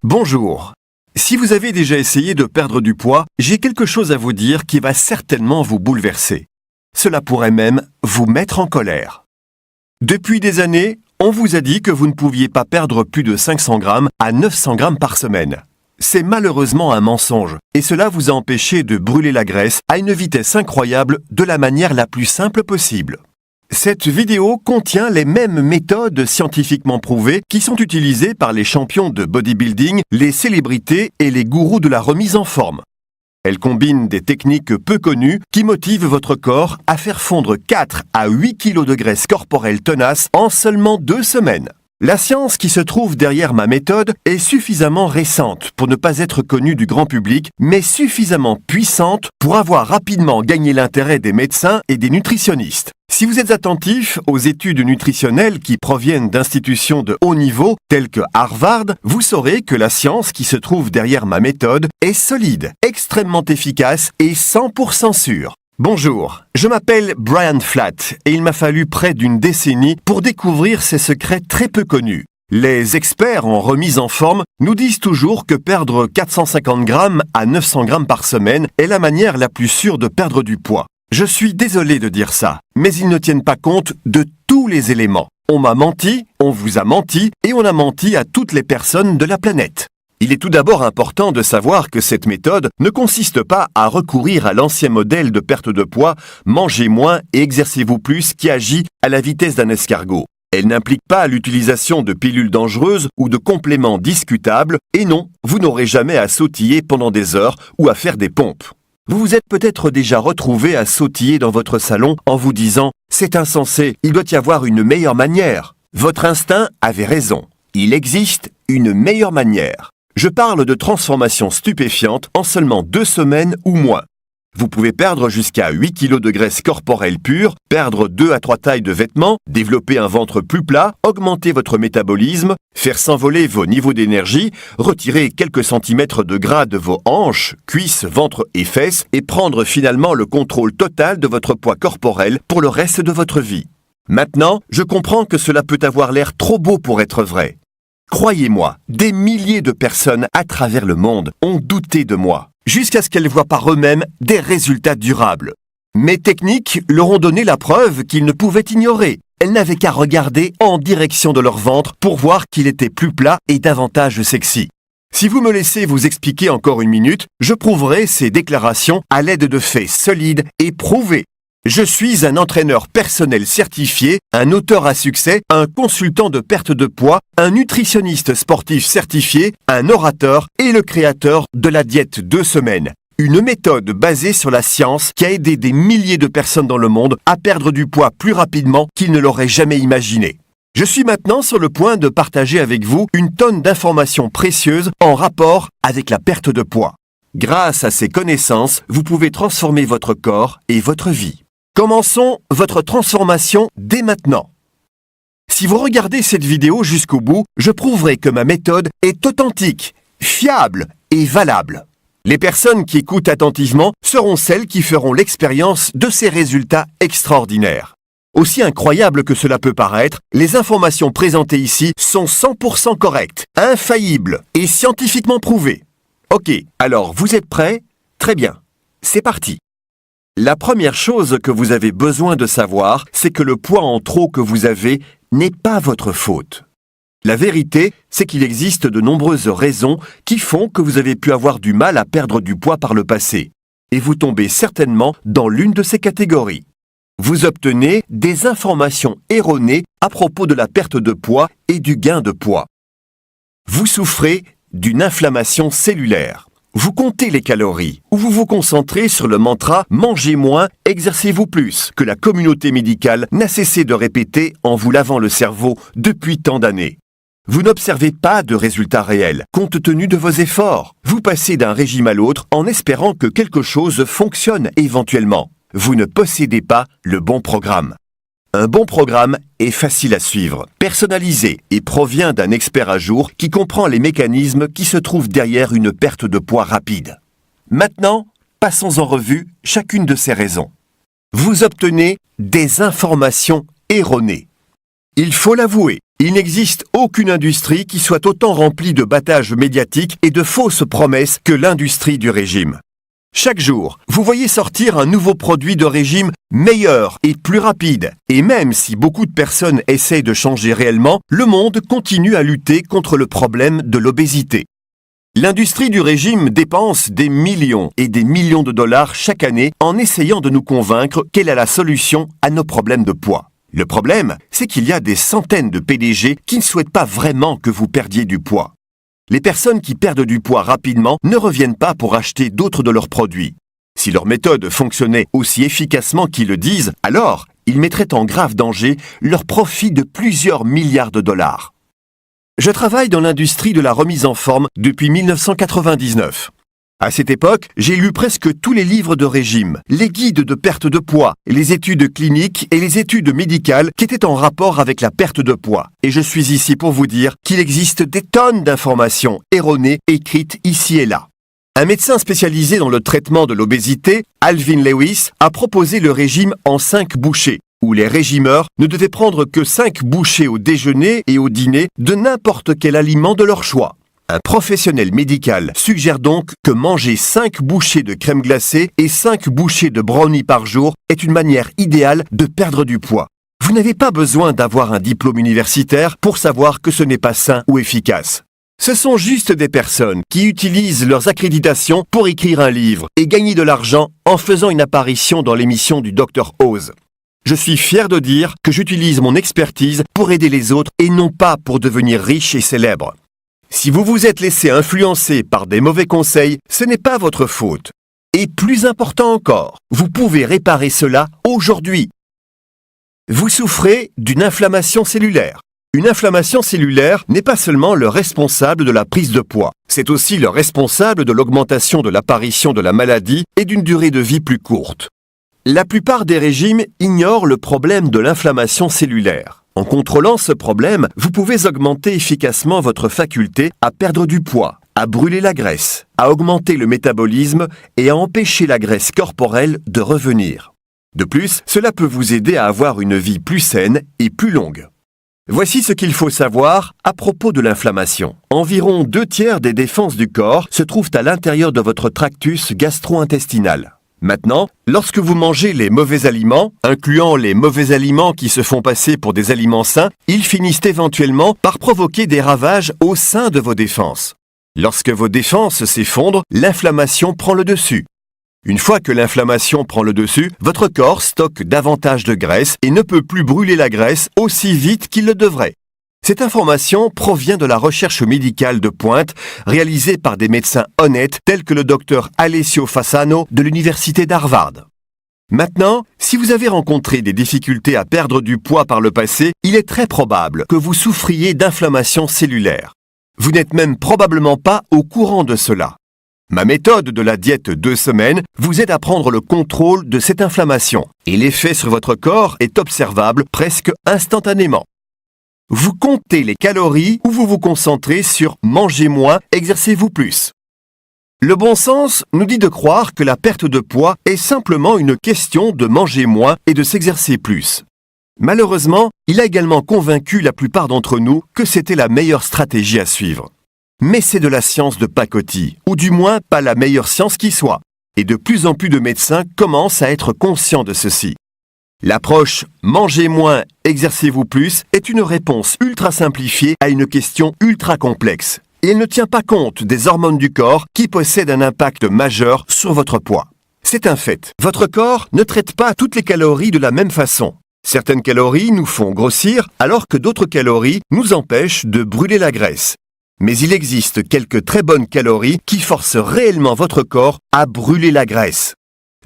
Bonjour. Si vous avez déjà essayé de perdre du poids, j'ai quelque chose à vous dire qui va certainement vous bouleverser. Cela pourrait même vous mettre en colère. Depuis des années, on vous a dit que vous ne pouviez pas perdre plus de 500 grammes à 900 grammes par semaine. C'est malheureusement un mensonge, et cela vous a empêché de brûler la graisse à une vitesse incroyable de la manière la plus simple possible. Cette vidéo contient les mêmes méthodes scientifiquement prouvées qui sont utilisées par les champions de bodybuilding, les célébrités et les gourous de la remise en forme. Elle combine des techniques peu connues qui motivent votre corps à faire fondre 4 à 8 kg de graisse corporelle tenace en seulement 2 semaines. La science qui se trouve derrière ma méthode est suffisamment récente pour ne pas être connue du grand public, mais suffisamment puissante pour avoir rapidement gagné l'intérêt des médecins et des nutritionnistes. Si vous êtes attentif aux études nutritionnelles qui proviennent d'institutions de haut niveau, telles que Harvard, vous saurez que la science qui se trouve derrière ma méthode est solide, extrêmement efficace et 100% sûre. Bonjour, je m'appelle Brian Flatt et il m'a fallu près d'une décennie pour découvrir ces secrets très peu connus. Les experts en remise en forme nous disent toujours que perdre 450 grammes à 900 grammes par semaine est la manière la plus sûre de perdre du poids. Je suis désolé de dire ça, mais ils ne tiennent pas compte de tous les éléments. On m'a menti, on vous a menti et on a menti à toutes les personnes de la planète. Il est tout d'abord important de savoir que cette méthode ne consiste pas à recourir à l'ancien modèle de perte de poids « mangez moins et exercez-vous plus » qui agit à la vitesse d'un escargot. Elle n'implique pas l'utilisation de pilules dangereuses ou de compléments discutables et non, vous n'aurez jamais à sautiller pendant des heures ou à faire des pompes. Vous vous êtes peut-être déjà retrouvé à sautiller dans votre salon en vous disant « c'est insensé, il doit y avoir une meilleure manière ». Votre instinct avait raison, il existe une meilleure manière. Je parle de transformation stupéfiante en seulement 2 semaines ou moins. Vous pouvez perdre jusqu'à 8 kg de graisse corporelle pure, perdre 2 à 3 tailles de vêtements, développer un ventre plus plat, augmenter votre métabolisme, faire s'envoler vos niveaux d'énergie, retirer quelques centimètres de gras de vos hanches, cuisses, ventre et fesses et prendre finalement le contrôle total de votre poids corporel pour le reste de votre vie. Maintenant, je comprends que cela peut avoir l'air trop beau pour être vrai. Croyez-moi, des milliers de personnes à travers le monde ont douté de moi, jusqu'à ce qu'elles voient par eux-mêmes des résultats durables. Mes techniques leur ont donné la preuve qu'ils ne pouvaient ignorer. Elles n'avaient qu'à regarder en direction de leur ventre pour voir qu'il était plus plat et davantage sexy. Si vous me laissez vous expliquer encore une minute, je prouverai ces déclarations à l'aide de faits solides et prouvés. Je suis un entraîneur personnel certifié, un auteur à succès, un consultant de perte de poids, un nutritionniste sportif certifié, un orateur et le créateur de la diète 2 semaines. Une méthode basée sur la science qui a aidé des milliers de personnes dans le monde à perdre du poids plus rapidement qu'ils ne l'auraient jamais imaginé. Je suis maintenant sur le point de partager avec vous une tonne d'informations précieuses en rapport avec la perte de poids. Grâce à ces connaissances, vous pouvez transformer votre corps et votre vie. Commençons votre transformation dès maintenant. Si vous regardez cette vidéo jusqu'au bout, je prouverai que ma méthode est authentique, fiable et valable. Les personnes qui écoutent attentivement seront celles qui feront l'expérience de ces résultats extraordinaires. Aussi incroyable que cela peut paraître, les informations présentées ici sont 100% correctes, infaillibles et scientifiquement prouvées. Ok, alors vous êtes prêts? Très bien, c'est parti. La première chose que vous avez besoin de savoir, c'est que le poids en trop que vous avez n'est pas votre faute. La vérité, c'est qu'il existe de nombreuses raisons qui font que vous avez pu avoir du mal à perdre du poids par le passé. Et vous tombez certainement dans l'une de ces catégories. Vous obtenez des informations erronées à propos de la perte de poids et du gain de poids. Vous souffrez d'une inflammation cellulaire. Vous comptez les calories ou vous vous concentrez sur le mantra « mangez moins, exercez-vous plus » que la communauté médicale n'a cessé de répéter en vous lavant le cerveau depuis tant d'années. Vous n'observez pas de résultats réels compte tenu de vos efforts. Vous passez d'un régime à l'autre en espérant que quelque chose fonctionne éventuellement. Vous ne possédez pas le bon programme. Un bon programme est facile à suivre, personnalisé et provient d'un expert à jour qui comprend les mécanismes qui se trouvent derrière une perte de poids rapide. Maintenant, passons en revue chacune de ces raisons. Vous obtenez des informations erronées. Il faut l'avouer, Il n'existe aucune industrie qui soit autant remplie de battages médiatiques et de fausses promesses que l'industrie du régime. Chaque jour, vous voyez sortir un nouveau produit de régime meilleur et plus rapide. Et même si beaucoup de personnes essayent de changer réellement, le monde continue à lutter contre le problème de l'obésité. L'industrie du régime dépense des millions et des millions de dollars chaque année en essayant de nous convaincre qu'elle a la solution à nos problèmes de poids. Le problème, c'est qu'il y a des centaines de PDG qui ne souhaitent pas vraiment que vous perdiez du poids. Les personnes qui perdent du poids rapidement ne reviennent pas pour acheter d'autres de leurs produits. Si leur méthode fonctionnait aussi efficacement qu'ils le disent, alors ils mettraient en grave danger leur profit de plusieurs milliards de dollars. Je travaille dans l'industrie de la remise en forme depuis 1999. À cette époque, j'ai lu presque tous les livres de régime, les guides de perte de poids, les études cliniques et les études médicales qui étaient en rapport avec la perte de poids. Et je suis ici pour vous dire qu'il existe des tonnes d'informations erronées écrites ici et là. Un médecin spécialisé dans le traitement de l'obésité, Alvin Lewis, a proposé le régime en 5 bouchées, où les régimeurs ne devaient prendre que 5 bouchées au déjeuner et au dîner de n'importe quel aliment de leur choix. Un professionnel médical suggère donc que manger 5 bouchées de crème glacée et 5 bouchées de brownie par jour est une manière idéale de perdre du poids. Vous n'avez pas besoin d'avoir un diplôme universitaire pour savoir que ce n'est pas sain ou efficace. Ce sont juste des personnes qui utilisent leurs accréditations pour écrire un livre et gagner de l'argent en faisant une apparition dans l'émission du Dr Oz. Je suis fier de dire que j'utilise mon expertise pour aider les autres et non pas pour devenir riche et célèbre. Si vous vous êtes laissé influencer par des mauvais conseils, ce n'est pas votre faute. Et plus important encore, vous pouvez réparer cela aujourd'hui. Vous souffrez d'une inflammation cellulaire. Une inflammation cellulaire n'est pas seulement le responsable de la prise de poids, c'est aussi le responsable de l'augmentation de l'apparition de la maladie et d'une durée de vie plus courte. La plupart des régimes ignorent le problème de l'inflammation cellulaire. En contrôlant ce problème, vous pouvez augmenter efficacement votre faculté à perdre du poids, à brûler la graisse, à augmenter le métabolisme et à empêcher la graisse corporelle de revenir. De plus, cela peut vous aider à avoir une vie plus saine et plus longue. Voici ce qu'il faut savoir à propos de l'inflammation. Environ 2/3 des défenses du corps se trouvent à l'intérieur de votre tractus gastro-intestinal. Maintenant, lorsque vous mangez les mauvais aliments, incluant les mauvais aliments qui se font passer pour des aliments sains, ils finissent éventuellement par provoquer des ravages au sein de vos défenses. Lorsque vos défenses s'effondrent, l'inflammation prend le dessus. Une fois que l'inflammation prend le dessus, votre corps stocke davantage de graisse et ne peut plus brûler la graisse aussi vite qu'il le devrait. Cette information provient de la recherche médicale de pointe réalisée par des médecins honnêtes tels que le docteur Alessio Fasano de l'université d'Harvard. Maintenant, si vous avez rencontré des difficultés à perdre du poids par le passé, il est très probable que vous souffriez d'inflammation cellulaire. Vous n'êtes même probablement pas au courant de cela. Ma méthode de la diète 2 semaines vous aide à prendre le contrôle de cette inflammation et l'effet sur votre corps est observable presque instantanément. Vous comptez les calories ou vous vous concentrez sur « mangez moins, exercez-vous plus ». Le bon sens nous dit de croire que la perte de poids est simplement une question de manger moins et de s'exercer plus. Malheureusement, il a également convaincu la plupart d'entre nous que c'était la meilleure stratégie à suivre. Mais c'est de la science de pacotille, ou du moins pas la meilleure science qui soit. Et de plus en plus de médecins commencent à être conscients de ceci. L'approche « mangez moins, exercez-vous plus » est une réponse ultra simplifiée à une question ultra complexe. Et elle ne tient pas compte des hormones du corps qui possèdent un impact majeur sur votre poids. C'est un fait. Votre corps ne traite pas toutes les calories de la même façon. Certaines calories nous font grossir alors que d'autres calories nous empêchent de brûler la graisse. Mais il existe quelques très bonnes calories qui forcent réellement votre corps à brûler la graisse.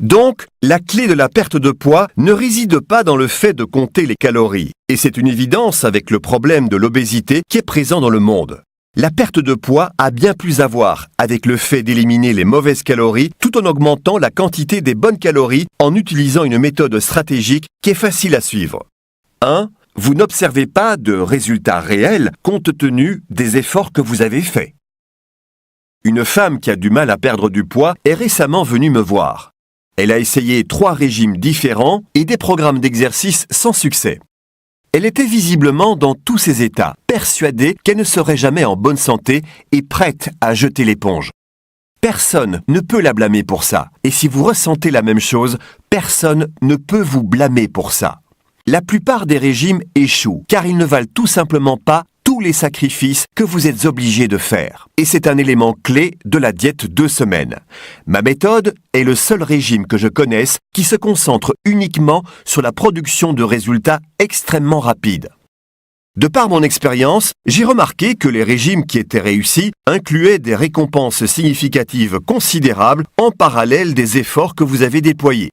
Donc, la clé de la perte de poids ne réside pas dans le fait de compter les calories. Et c'est une évidence avec le problème de l'obésité qui est présent dans le monde. La perte de poids a bien plus à voir avec le fait d'éliminer les mauvaises calories tout en augmentant la quantité des bonnes calories en utilisant une méthode stratégique qui est facile à suivre. 1. Vous n'observez pas de résultats réels compte tenu des efforts que vous avez faits. Une femme qui a du mal à perdre du poids est récemment venue me voir. Elle a essayé 3 régimes différents et des programmes d'exercice sans succès. Elle était visiblement dans tous ses états, persuadée qu'elle ne serait jamais en bonne santé et prête à jeter l'éponge. Personne ne peut la blâmer pour ça. Et si vous ressentez la même chose, personne ne peut vous blâmer pour ça. La plupart des régimes échouent, car ils ne valent tout simplement pas tous les sacrifices que vous êtes obligés de faire. Et c'est un élément clé de la diète 2 semaines. Ma méthode est le seul régime que je connaisse qui se concentre uniquement sur la production de résultats extrêmement rapides. De par mon expérience, j'ai remarqué que les régimes qui étaient réussis incluaient des récompenses significatives considérables en parallèle des efforts que vous avez déployés.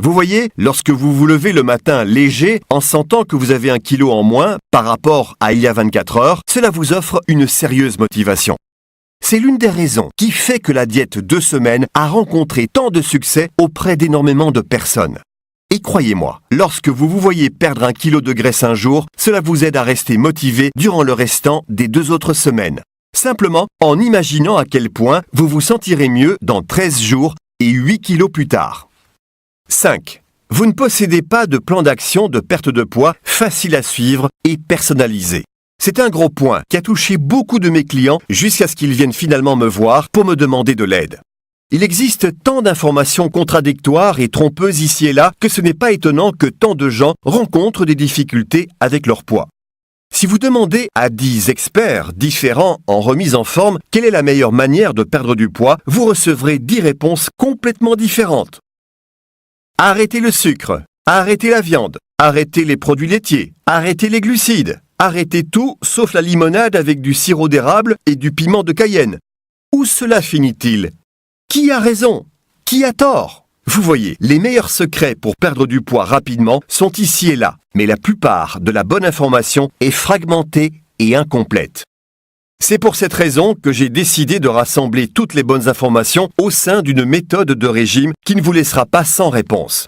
Vous voyez, lorsque vous vous levez le matin léger en sentant que vous avez 1 kilo en moins par rapport à il y a 24 heures, cela vous offre une sérieuse motivation. C'est l'une des raisons qui fait que la diète 2 semaines a rencontré tant de succès auprès d'énormément de personnes. Et croyez-moi, lorsque vous vous voyez perdre 1 kilo de graisse un jour, cela vous aide à rester motivé durant le restant des 2 autres semaines. Simplement en imaginant à quel point vous vous sentirez mieux dans 13 jours et 8 kilos plus tard. 5. Vous ne possédez pas de plan d'action de perte de poids facile à suivre et personnalisé. C'est un gros point qui a touché beaucoup de mes clients jusqu'à ce qu'ils viennent finalement me voir pour me demander de l'aide. Il existe tant d'informations contradictoires et trompeuses ici et là que ce n'est pas étonnant que tant de gens rencontrent des difficultés avec leur poids. Si vous demandez à 10 experts différents en remise en forme quelle est la meilleure manière de perdre du poids, vous recevrez 10 réponses complètement différentes. Arrêtez le sucre, arrêtez la viande, arrêtez les produits laitiers, arrêtez les glucides, arrêtez tout sauf la limonade avec du sirop d'érable et du piment de Cayenne. Où cela finit-il ? Qui a raison ? Qui a tort ? Vous voyez, les meilleurs secrets pour perdre du poids rapidement sont ici et là, mais la plupart de la bonne information est fragmentée et incomplète. C'est pour cette raison que j'ai décidé de rassembler toutes les bonnes informations au sein d'une méthode de régime qui ne vous laissera pas sans réponse.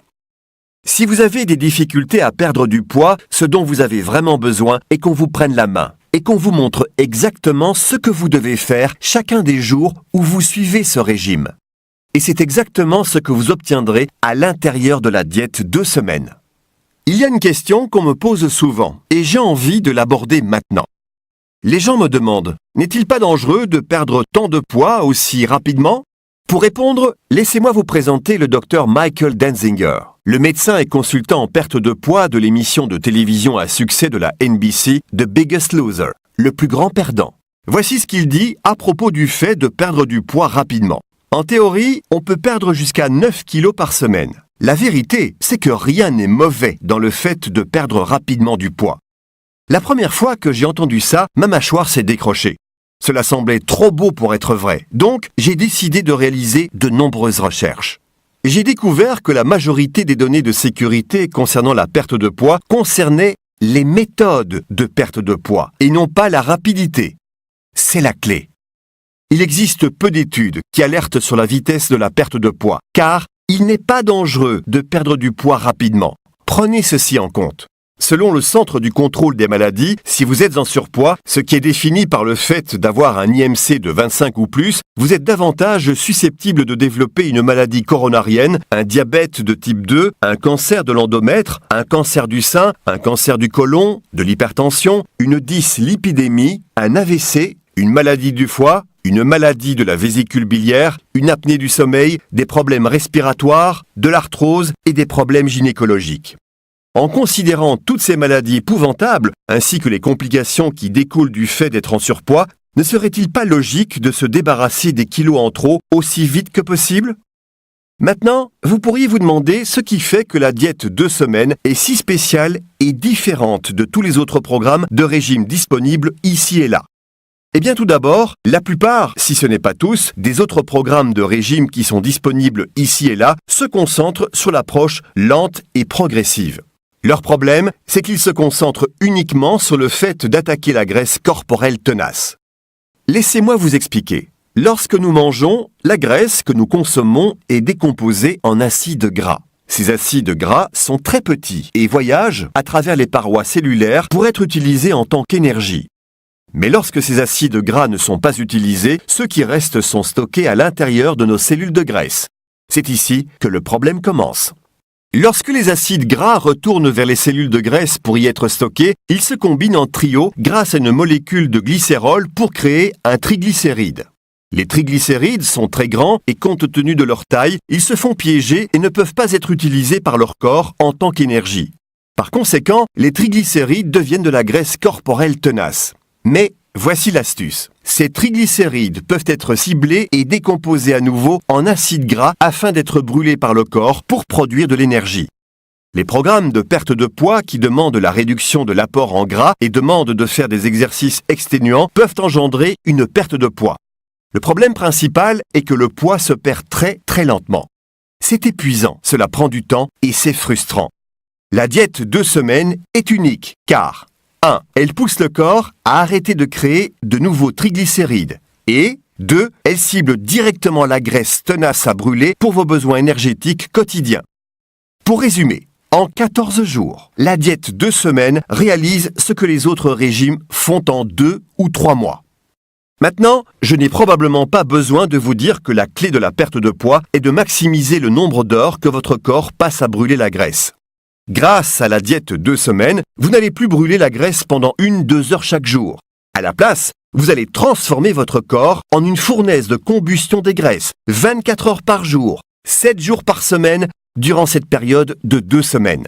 Si vous avez des difficultés à perdre du poids, ce dont vous avez vraiment besoin est qu'on vous prenne la main et qu'on vous montre exactement ce que vous devez faire chacun des jours où vous suivez ce régime. Et c'est exactement ce que vous obtiendrez à l'intérieur de la diète 2 semaines. Il y a une question qu'on me pose souvent et j'ai envie de l'aborder maintenant. Les gens me demandent, n'est-il pas dangereux de perdre tant de poids aussi rapidement ? Pour répondre, laissez-moi vous présenter le Dr Michael Denzinger, le médecin et consultant en perte de poids de l'émission de télévision à succès de la NBC, The Biggest Loser, le plus grand perdant. Voici ce qu'il dit à propos du fait de perdre du poids rapidement. En théorie, on peut perdre jusqu'à 9 kilos par semaine. La vérité, c'est que rien n'est mauvais dans le fait de perdre rapidement du poids. La première fois que j'ai entendu ça, ma mâchoire s'est décrochée. Cela semblait trop beau pour être vrai, donc j'ai décidé de réaliser de nombreuses recherches. J'ai découvert que la majorité des données de sécurité concernant la perte de poids concernaient les méthodes de perte de poids et non pas la rapidité. C'est la clé. Il existe peu d'études qui alertent sur la vitesse de la perte de poids, car il n'est pas dangereux de perdre du poids rapidement. Prenez ceci en compte. Selon le Centre du contrôle des maladies, si vous êtes en surpoids, ce qui est défini par le fait d'avoir un IMC de 25 ou plus, vous êtes davantage susceptible de développer une maladie coronarienne, un diabète de type 2, un cancer de l'endomètre, un cancer du sein, un cancer du côlon, de l'hypertension, une dyslipidémie, un AVC, une maladie du foie, une maladie de la vésicule biliaire, une apnée du sommeil, des problèmes respiratoires, de l'arthrose et des problèmes gynécologiques. En considérant toutes ces maladies épouvantables, ainsi que les complications qui découlent du fait d'être en surpoids, ne serait-il pas logique de se débarrasser des kilos en trop aussi vite que possible ? Maintenant, vous pourriez vous demander ce qui fait que la diète 2 semaines est si spéciale et différente de tous les autres programmes de régime disponibles ici et là. Eh bien tout d'abord, la plupart, si ce n'est pas tous, des autres programmes de régime qui sont disponibles ici et là se concentrent sur l'approche lente et progressive. Leur problème, c'est qu'ils se concentrent uniquement sur le fait d'attaquer la graisse corporelle tenace. Laissez-moi vous expliquer. Lorsque nous mangeons, la graisse que nous consommons est décomposée en acides gras. Ces acides gras sont très petits et voyagent à travers les parois cellulaires pour être utilisés en tant qu'énergie. Mais lorsque ces acides gras ne sont pas utilisés, ceux qui restent sont stockés à l'intérieur de nos cellules de graisse. C'est ici que le problème commence. Lorsque les acides gras retournent vers les cellules de graisse pour y être stockés, ils se combinent en trio grâce à une molécule de glycérol pour créer un triglycéride. Les triglycérides sont très grands et compte tenu de leur taille, ils se font piéger et ne peuvent pas être utilisés par leur corps en tant qu'énergie. Par conséquent, les triglycérides deviennent de la graisse corporelle tenace. Mais voici l'astuce. Ces triglycérides peuvent être ciblés et décomposés à nouveau en acides gras afin d'être brûlés par le corps pour produire de l'énergie. Les programmes de perte de poids qui demandent la réduction de l'apport en gras et demandent de faire des exercices exténuants peuvent engendrer une perte de poids. Le problème principal est que le poids se perd très lentement. C'est épuisant, cela prend du temps et c'est frustrant. La diète 2 semaines est unique car 1. Elle pousse le corps à arrêter de créer de nouveaux triglycérides et 2. Elle cible directement la graisse tenace à brûler pour vos besoins énergétiques quotidiens. Pour résumer, en 14 jours, la diète 2 semaines réalise ce que les autres régimes font en 2 ou 3 mois. Maintenant, je n'ai probablement pas besoin de vous dire que la clé de la perte de poids est de maximiser le nombre d'heures que votre corps passe à brûler la graisse. Grâce à la diète 2 semaines, vous n'allez plus brûler la graisse pendant 1-2 heures chaque jour. À la place, vous allez transformer votre corps en une fournaise de combustion des graisses, 24 heures par jour, 7 jours par semaine, durant cette période de 2 semaines.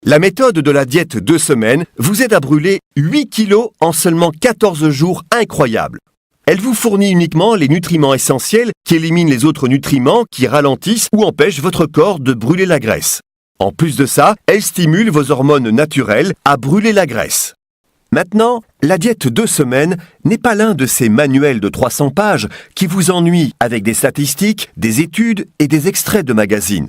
La méthode de la diète 2 semaines vous aide à brûler 8 kilos en seulement 14 jours incroyables. Elle vous fournit uniquement les nutriments essentiels qui éliminent les autres nutriments qui ralentissent ou empêchent votre corps de brûler la graisse. En plus de ça, elle stimule vos hormones naturelles à brûler la graisse. Maintenant, la diète 2 semaines n'est pas l'un de ces manuels de 300 pages qui vous ennuient avec des statistiques, des études et des extraits de magazines.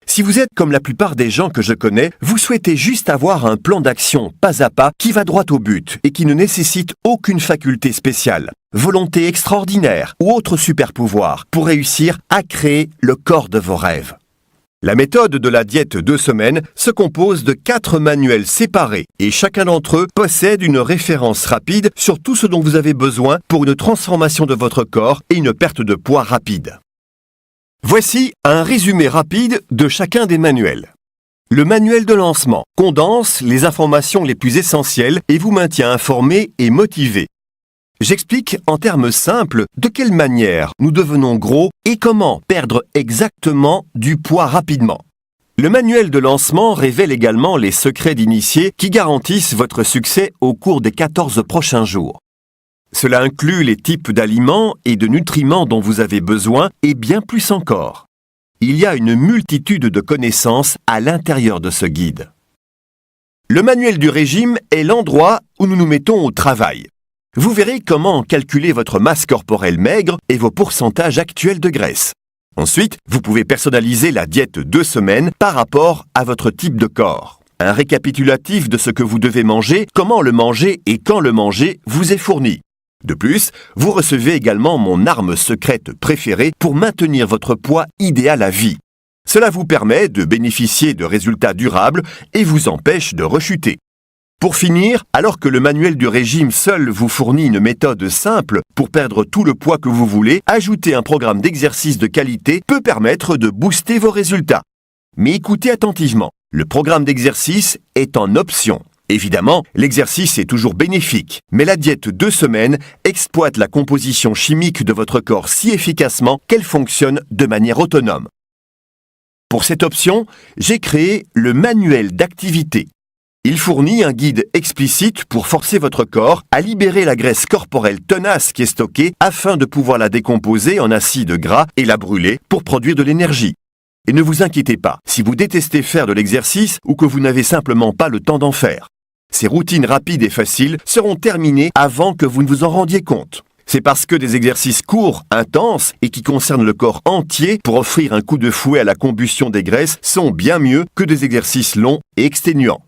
Si vous êtes comme la plupart des gens que je connais, vous souhaitez juste avoir un plan d'action pas à pas qui va droit au but et qui ne nécessite aucune faculté spéciale, volonté extraordinaire ou autre super pouvoir pour réussir à créer le corps de vos rêves. La méthode de la diète 2 semaines se compose de 4 manuels séparés et chacun d'entre eux possède une référence rapide sur tout ce dont vous avez besoin pour une transformation de votre corps et une perte de poids rapide. Voici un résumé rapide de chacun des manuels. Le manuel de lancement condense les informations les plus essentielles et vous maintient informé et motivé. J'explique en termes simples de quelle manière nous devenons gros et comment perdre exactement du poids rapidement. Le manuel de lancement révèle également les secrets d'initié qui garantissent votre succès au cours des 14 prochains jours. Cela inclut les types d'aliments et de nutriments dont vous avez besoin et bien plus encore. Il y a une multitude de connaissances à l'intérieur de ce guide. Le manuel du régime est l'endroit où nous nous mettons au travail. Vous verrez comment calculer votre masse corporelle maigre et vos pourcentages actuels de graisse. Ensuite, vous pouvez personnaliser la diète 2 semaines par rapport à votre type de corps. Un récapitulatif de ce que vous devez manger, comment le manger et quand le manger vous est fourni. De plus, vous recevez également mon arme secrète préférée pour maintenir votre poids idéal à vie. Cela vous permet de bénéficier de résultats durables et vous empêche de rechuter. Pour finir, alors que le manuel du régime seul vous fournit une méthode simple pour perdre tout le poids que vous voulez, ajouter un programme d'exercice de qualité peut permettre de booster vos résultats. Mais écoutez attentivement, le programme d'exercice est en option. Évidemment, l'exercice est toujours bénéfique, mais la diète 2 semaines exploite la composition chimique de votre corps si efficacement qu'elle fonctionne de manière autonome. Pour cette option, j'ai créé le manuel d'activité. Il fournit un guide explicite pour forcer votre corps à libérer la graisse corporelle tenace qui est stockée afin de pouvoir la décomposer en acides gras et la brûler pour produire de l'énergie. Et ne vous inquiétez pas, si vous détestez faire de l'exercice ou que vous n'avez simplement pas le temps d'en faire. Ces routines rapides et faciles seront terminées avant que vous ne vous en rendiez compte. C'est parce que des exercices courts, intenses et qui concernent le corps entier pour offrir un coup de fouet à la combustion des graisses sont bien mieux que des exercices longs et exténuants.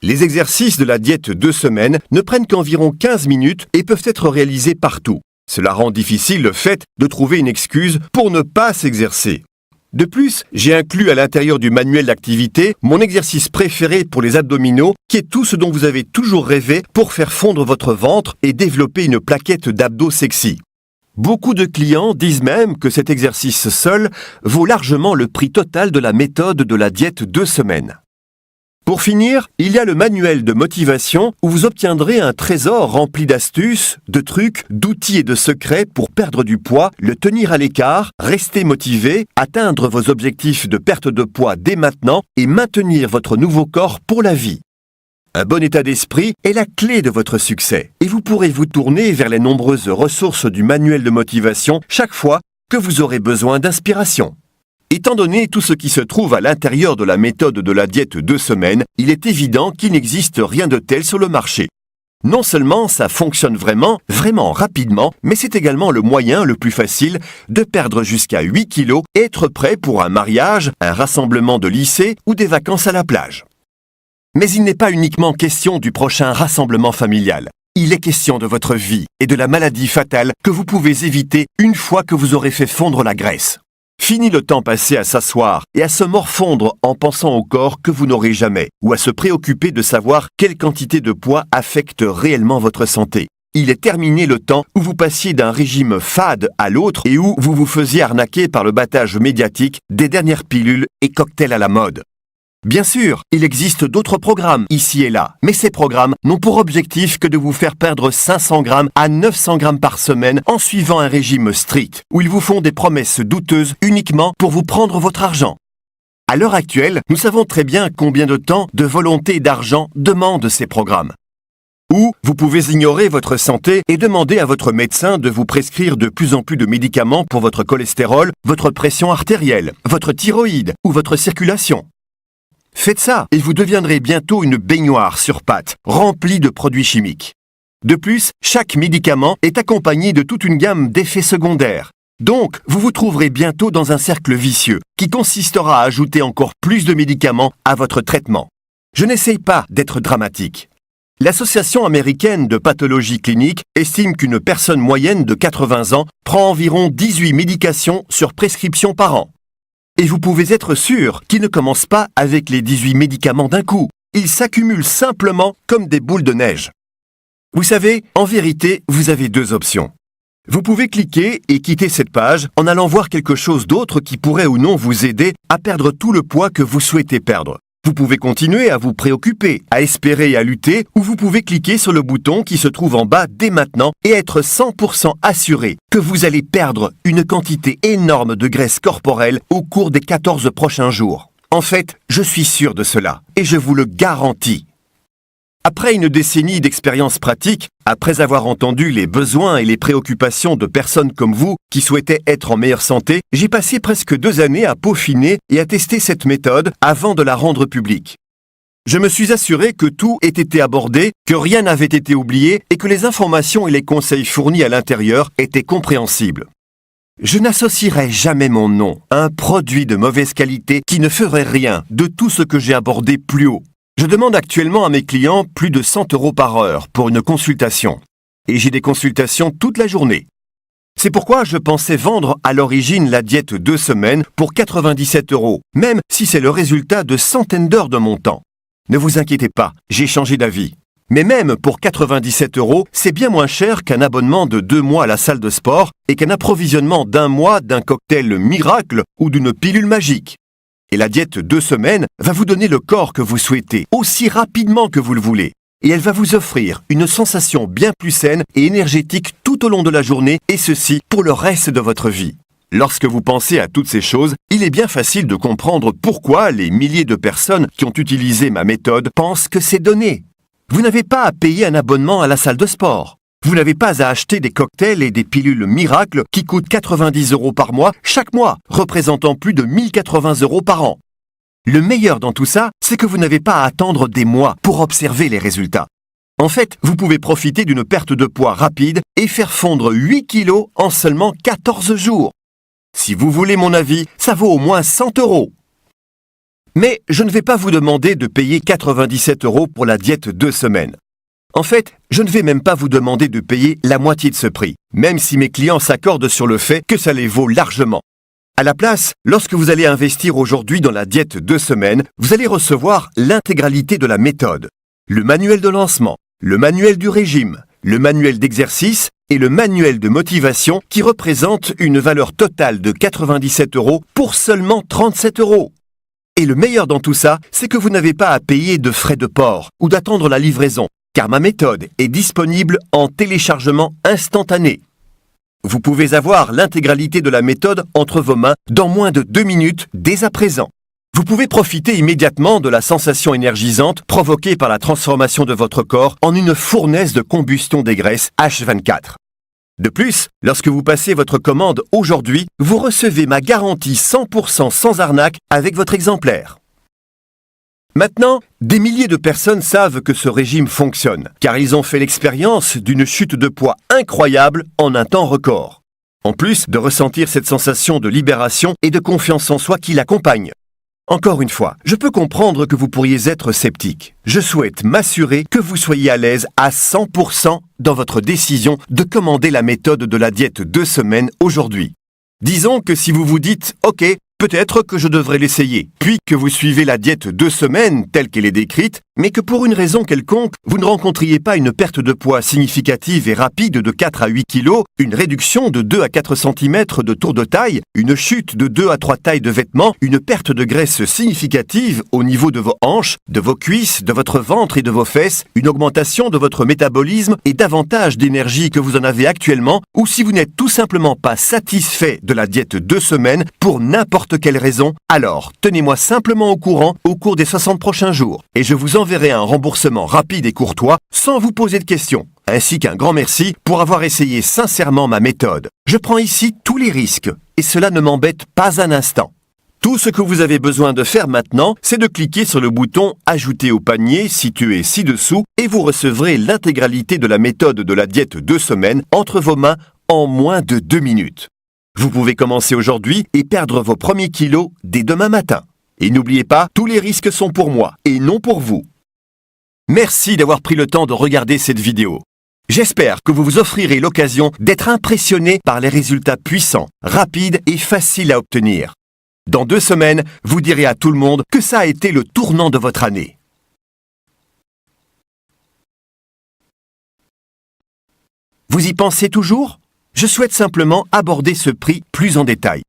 Les exercices de la diète 2 semaines ne prennent qu'environ 15 minutes et peuvent être réalisés partout. Cela rend difficile le fait de trouver une excuse pour ne pas s'exercer. De plus, j'ai inclus à l'intérieur du manuel d'activité mon exercice préféré pour les abdominaux, qui est tout ce dont vous avez toujours rêvé pour faire fondre votre ventre et développer une plaquette d'abdos sexy. Beaucoup de clients disent même que cet exercice seul vaut largement le prix total de la méthode de la diète 2 semaines. Pour finir, il y a le manuel de motivation où vous obtiendrez un trésor rempli d'astuces, de trucs, d'outils et de secrets pour perdre du poids, le tenir à l'écart, rester motivé, atteindre vos objectifs de perte de poids dès maintenant et maintenir votre nouveau corps pour la vie. Un bon état d'esprit est la clé de votre succès et vous pourrez vous tourner vers les nombreuses ressources du manuel de motivation chaque fois que vous aurez besoin d'inspiration. Étant donné tout ce qui se trouve à l'intérieur de la méthode de la diète 2 semaines, il est évident qu'il n'existe rien de tel sur le marché. Non seulement ça fonctionne vraiment rapidement, mais c'est également le moyen le plus facile de perdre jusqu'à 8 kilos et être prêt pour un mariage, un rassemblement de lycée ou des vacances à la plage. Mais il n'est pas uniquement question du prochain rassemblement familial. Il est question de votre vie et de la maladie fatale que vous pouvez éviter une fois que vous aurez fait fondre la graisse. Fini le temps passé à s'asseoir et à se morfondre en pensant au corps que vous n'aurez jamais, ou à se préoccuper de savoir quelle quantité de poids affecte réellement votre santé. Il est terminé le temps où vous passiez d'un régime fade à l'autre et où vous vous faisiez arnaquer par le battage médiatique des dernières pilules et cocktails à la mode. Bien sûr, il existe d'autres programmes ici et là, mais ces programmes n'ont pour objectif que de vous faire perdre 500 grammes à 900 grammes par semaine en suivant un régime strict, où ils vous font des promesses douteuses uniquement pour vous prendre votre argent. À l'heure actuelle, nous savons très bien combien de temps, de volonté et d'argent demandent ces programmes. Ou vous pouvez ignorer votre santé et demander à votre médecin de vous prescrire de plus en plus de médicaments pour votre cholestérol, votre pression artérielle, votre thyroïde ou votre circulation. Faites ça et vous deviendrez bientôt une baignoire sur pattes, remplie de produits chimiques. De plus, chaque médicament est accompagné de toute une gamme d'effets secondaires. Donc, vous vous trouverez bientôt dans un cercle vicieux qui consistera à ajouter encore plus de médicaments à votre traitement. Je n'essaye pas d'être dramatique. L'Association américaine de pathologie clinique estime qu'une personne moyenne de 80 ans prend environ 18 médications sur prescription par an. Et vous pouvez être sûr qu'ils ne commencent pas avec les 18 médicaments d'un coup. Ils s'accumulent simplement comme des boules de neige. Vous savez, en vérité, vous avez deux options. Vous pouvez cliquer et quitter cette page en allant voir quelque chose d'autre qui pourrait ou non vous aider à perdre tout le poids que vous souhaitez perdre. Vous pouvez continuer à vous préoccuper, à espérer et à lutter, ou vous pouvez cliquer sur le bouton qui se trouve en bas dès maintenant et être 100% assuré que vous allez perdre une quantité énorme de graisse corporelle au cours des 14 prochains jours. En fait, je suis sûr de cela, et je vous le garantis. Après une décennie d'expérience pratique, après avoir entendu les besoins et les préoccupations de personnes comme vous qui souhaitaient être en meilleure santé, j'ai passé presque 2 années à peaufiner et à tester cette méthode avant de la rendre publique. Je me suis assuré que tout ait été abordé, que rien n'avait été oublié et que les informations et les conseils fournis à l'intérieur étaient compréhensibles. Je n'associerai jamais mon nom à un produit de mauvaise qualité qui ne ferait rien de tout ce que j'ai abordé plus haut. Je demande actuellement à mes clients plus de 100 € par heure pour une consultation. Et j'ai des consultations toute la journée. C'est pourquoi je pensais vendre à l'origine la diète 2 semaines pour 97 €, même si c'est le résultat de centaines d'heures de mon temps. Ne vous inquiétez pas, j'ai changé d'avis. Mais même pour 97 €, c'est bien moins cher qu'un abonnement de 2 mois à la salle de sport et qu'un approvisionnement d'1 mois d'un cocktail miracle ou d'une pilule magique. Et la diète 2 semaines va vous donner le corps que vous souhaitez, aussi rapidement que vous le voulez. Et elle va vous offrir une sensation bien plus saine et énergétique tout au long de la journée, et ceci pour le reste de votre vie. Lorsque vous pensez à toutes ces choses, il est bien facile de comprendre pourquoi les milliers de personnes qui ont utilisé ma méthode pensent que c'est donné. Vous n'avez pas à payer un abonnement à la salle de sport. Vous n'avez pas à acheter des cocktails et des pilules miracles qui coûtent 90 € par mois chaque mois, représentant plus de 1080 € par an. Le meilleur dans tout ça, c'est que vous n'avez pas à attendre des mois pour observer les résultats. En fait, vous pouvez profiter d'une perte de poids rapide et faire fondre 8 kilos en seulement 14 jours. Si vous voulez mon avis, ça vaut au moins 100 €. Mais je ne vais pas vous demander de payer 97 € pour la diète 2 semaines. En fait, je ne vais même pas vous demander de payer la moitié de ce prix, même si mes clients s'accordent sur le fait que ça les vaut largement. À la place, lorsque vous allez investir aujourd'hui dans la diète 2 semaines, vous allez recevoir l'intégralité de la méthode, le manuel de lancement, le manuel du régime, le manuel d'exercice et le manuel de motivation qui représente une valeur totale de 97 € pour seulement 37 €. Et le meilleur dans tout ça, c'est que vous n'avez pas à payer de frais de port ou d'attendre la livraison, car ma méthode est disponible en téléchargement instantané. Vous pouvez avoir l'intégralité de la méthode entre vos mains dans moins de 2 minutes dès à présent. Vous pouvez profiter immédiatement de la sensation énergisante provoquée par la transformation de votre corps en une fournaise de combustion des graisses H24. De plus, lorsque vous passez votre commande aujourd'hui, vous recevez ma garantie 100% sans arnaque avec votre exemplaire. Maintenant, des milliers de personnes savent que ce régime fonctionne, car ils ont fait l'expérience d'une chute de poids incroyable en un temps record. En plus de ressentir cette sensation de libération et de confiance en soi qui l'accompagne. Encore une fois, je peux comprendre que vous pourriez être sceptique. Je souhaite m'assurer que vous soyez à l'aise à 100% dans votre décision de commander la méthode de la diète 2 semaines aujourd'hui. Disons que si vous vous dites « Ok, peut-être que je devrais l'essayer », puis que vous suivez la diète 2 semaines telle qu'elle est décrite, mais que pour une raison quelconque, vous ne rencontriez pas une perte de poids significative et rapide de 4 à 8 kg, une réduction de 2 à 4 cm de tour de taille, une chute de 2 à 3 tailles de vêtements, une perte de graisse significative au niveau de vos hanches, de vos cuisses, de votre ventre et de vos fesses, une augmentation de votre métabolisme et davantage d'énergie que vous en avez actuellement, ou si vous n'êtes tout simplement pas satisfait de la diète 2 semaines pour n'importe quelle raison, alors tenez-moi simplement au courant au cours des 60 prochains jours et je vous enverrai un remboursement rapide et courtois sans vous poser de questions, ainsi qu'un grand merci pour avoir essayé sincèrement ma méthode. Je prends ici tous les risques et cela ne m'embête pas un instant. Tout ce que vous avez besoin de faire maintenant, c'est de cliquer sur le bouton « Ajouter au panier » situé ci-dessous et vous recevrez l'intégralité de la méthode de la diète 2 semaines entre vos mains en moins de 2 minutes. Vous pouvez commencer aujourd'hui et perdre vos premiers kilos dès demain matin. Et n'oubliez pas, tous les risques sont pour moi et non pour vous. Merci d'avoir pris le temps de regarder cette vidéo. J'espère que vous vous offrirez l'occasion d'être impressionné par les résultats puissants, rapides et faciles à obtenir. Dans 2 semaines, vous direz à tout le monde que ça a été le tournant de votre année. Vous y pensez toujours ? Je souhaite simplement aborder ce prix plus en détail.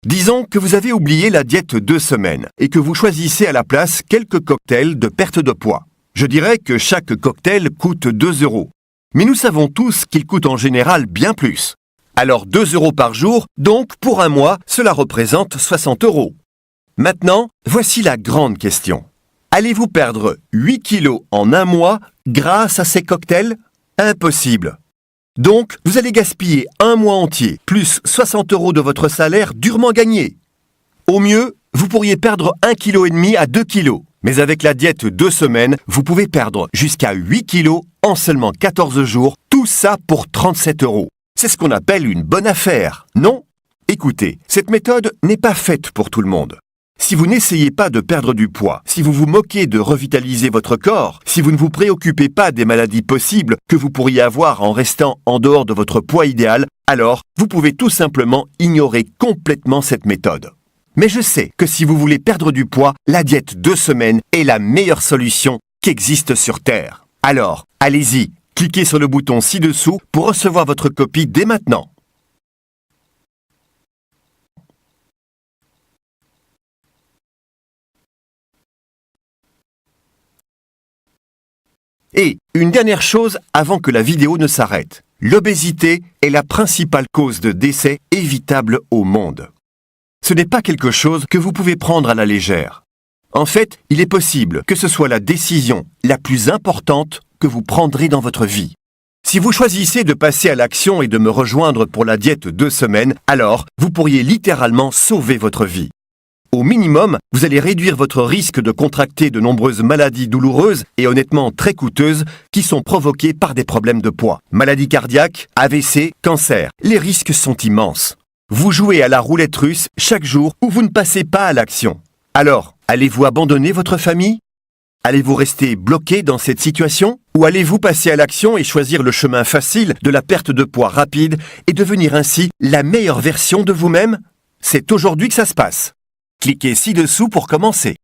Disons que vous avez oublié la diète 2 semaines et que vous choisissez à la place quelques cocktails de perte de poids. Je dirais que chaque cocktail coûte 2 €. Mais nous savons tous qu'il coûte en général bien plus. Alors 2 € par jour, donc pour un mois, cela représente 60 €. Maintenant, voici la grande question. Allez-vous perdre 8 kilos en un mois grâce à ces cocktails ? Impossible. Donc, vous allez gaspiller un mois entier, plus 60 € de votre salaire durement gagné. Au mieux, vous pourriez perdre 1,5 kg à 2 kg. Mais avec la diète 2 semaines, vous pouvez perdre jusqu'à 8 kg en seulement 14 jours, tout ça pour 37 €. C'est ce qu'on appelle une bonne affaire, non ? Écoutez, cette méthode n'est pas faite pour tout le monde. Si vous n'essayez pas de perdre du poids, si vous vous moquez de revitaliser votre corps, si vous ne vous préoccupez pas des maladies possibles que vous pourriez avoir en restant en dehors de votre poids idéal, alors vous pouvez tout simplement ignorer complètement cette méthode. Mais je sais que si vous voulez perdre du poids, la diète 2 semaines est la meilleure solution qui existe sur Terre. Alors, allez-y, cliquez sur le bouton ci-dessous pour recevoir votre copie dès maintenant. Et une dernière chose avant que la vidéo ne s'arrête. L'obésité est la principale cause de décès évitable au monde. Ce n'est pas quelque chose que vous pouvez prendre à la légère. En fait, il est possible que ce soit la décision la plus importante que vous prendrez dans votre vie. Si vous choisissez de passer à l'action et de me rejoindre pour la diète 2 semaines, alors vous pourriez littéralement sauver votre vie. Au minimum, vous allez réduire votre risque de contracter de nombreuses maladies douloureuses et honnêtement très coûteuses qui sont provoquées par des problèmes de poids. Maladies cardiaques, AVC, cancer. Les risques sont immenses. Vous jouez à la roulette russe chaque jour où vous ne passez pas à l'action. Alors, allez-vous abandonner votre famille ? Allez-vous rester bloqué dans cette situation ? Ou allez-vous passer à l'action et choisir le chemin facile de la perte de poids rapide et devenir ainsi la meilleure version de vous-même ? C'est aujourd'hui que ça se passe. Cliquez ci-dessous pour commencer.